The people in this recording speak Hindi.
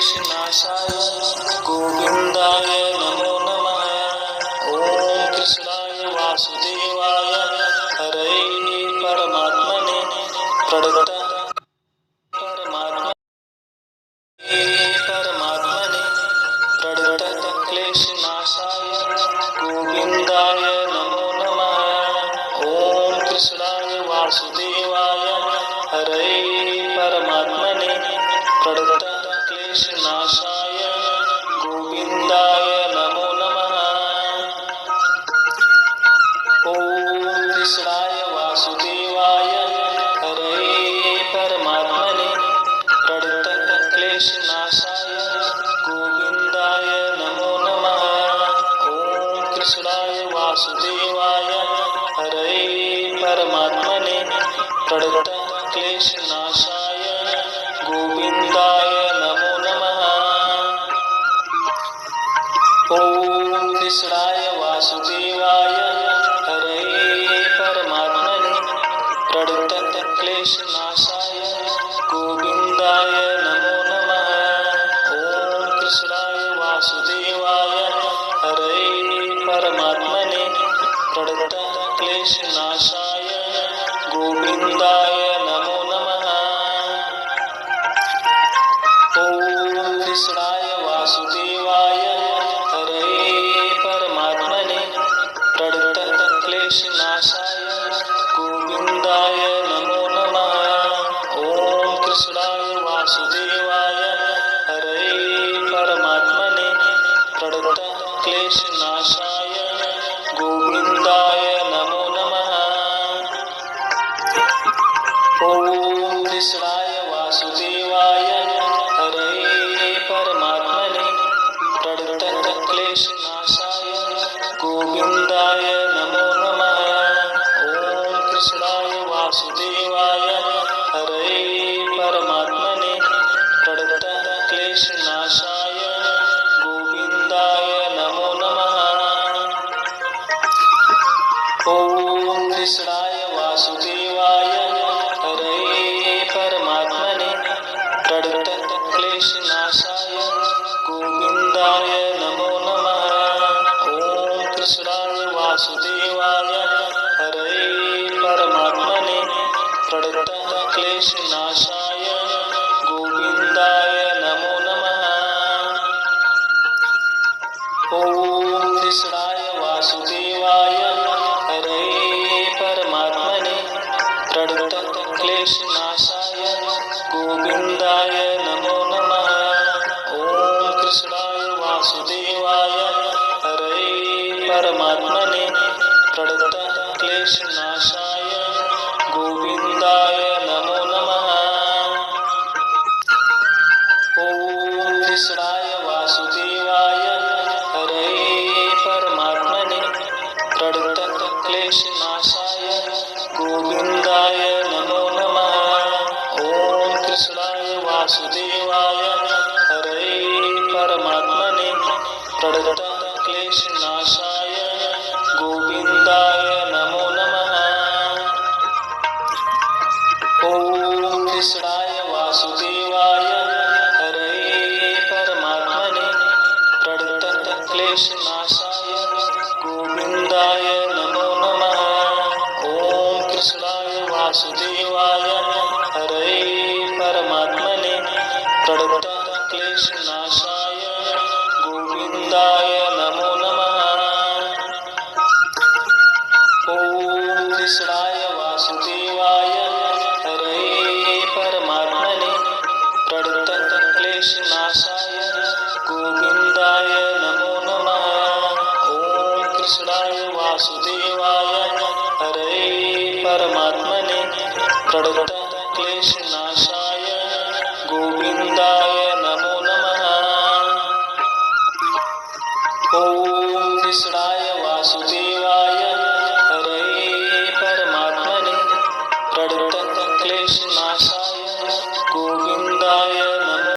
क्लेशनाशाय गोविन्दाय नमो नमः। ॐ कृष्णाय वासुदेवाय हरे परमात्मने प्रणत क्लेशनाशाय गोविन्दाय नमो नमः। ॐ कृष्णाय वासुदेवाय हरे परमात्मने प्रणत क्लेशनाशाय गोविन्दाय नमो नमः। ॐ कृष्णाय वासुदेवाय हरे परमात्मने प्रणत क्लेशनाशाय गोविन्दाय नमो नमः। ॐ कृष्णाय वासुदेवाय हरे परमात्मने प्रणत क्लेशनाशाय गोविन्दाय नमो नमः। ॐ कृष्णाय वासुदेवाय हरे परमात्मने प्रणत क्लेशनाशाय गोविन्दाय नमो नमः। ॐ कृष्णाय वासुदेवाय हरे परमात्मने प्रणत क्लेशनाशाय गोविन्दाय नमो नमः। ॐ कृष्णाय वासुदेवाय हरे परमात्मने प्रणत क्लेशनाशाय गोविन्दाय नमो नमः। ॐ कृष्णाय वासुदेवाय हरे परमात्मने प्रणत क्लेशनाशाय गोविन्दाय नमो नमः। ॐ कृष्णाय वासुदेवाय हरे परमात्मने प्रणत क्लेशनाशाय गोविन्दाय नमो नमः। ॐ कृष्णाय वासुदेवाय हरे परमात्मने प्रणत क्लेशनाशाय गोविन्दाय नमो नमः। ॐ कृष्णाय वासुदेवाय हरे परमात्मने प्रणत क्लेशनाशाय गोविन्दाय नमो नमः। ॐ कृष्णाय वासुदेवाय हरे परमात्मने प्रणत क्लेशनाशाय गोविन्दाय नमो नमः। ॐ कृष्णाय वासुदेवाय हरे परमात्मने प्रणत क्लेशनाशाय गोविन्दाय नमो नमः। ॐ कृष्णाय वासुदेवाय हरे परमात्मने प्रणत क्लेशनाशाय गोविन्दाय नमो नमः। ॐ कृष्णाय वासुदेवाय हरे परमात्मने प्रणत क्लेशनाशाय गोविन्दाय नमो नमः। ॐ कृष्णाय वासुदेवाय हरे परमात्मने प्रणत क्लेशनाशाय गोविन्दाय नमो नमः। ॐ कृष्णाय वासुदेवाय हरे परमात्मने प्रणत क्लेशनाशाय गोविन्दाय नमो नमः। ॐ कृष्णाय वासुदेवाय हरे परमात्मने प्रणत क्लेशनाशाय गोविन्दाय नमो नमः। ॐ कृष्णाय वासुदेवाय हरे परमात्मने प्रणत क्लेशनाशाय गोविन्दाय नमो नमः। ॐ कृष्णाय वासुदेवाय हरे परमात्मने प्रणत क्लेशनाशाय गोविन्दाय नमो नमः। ॐ कृष्णाय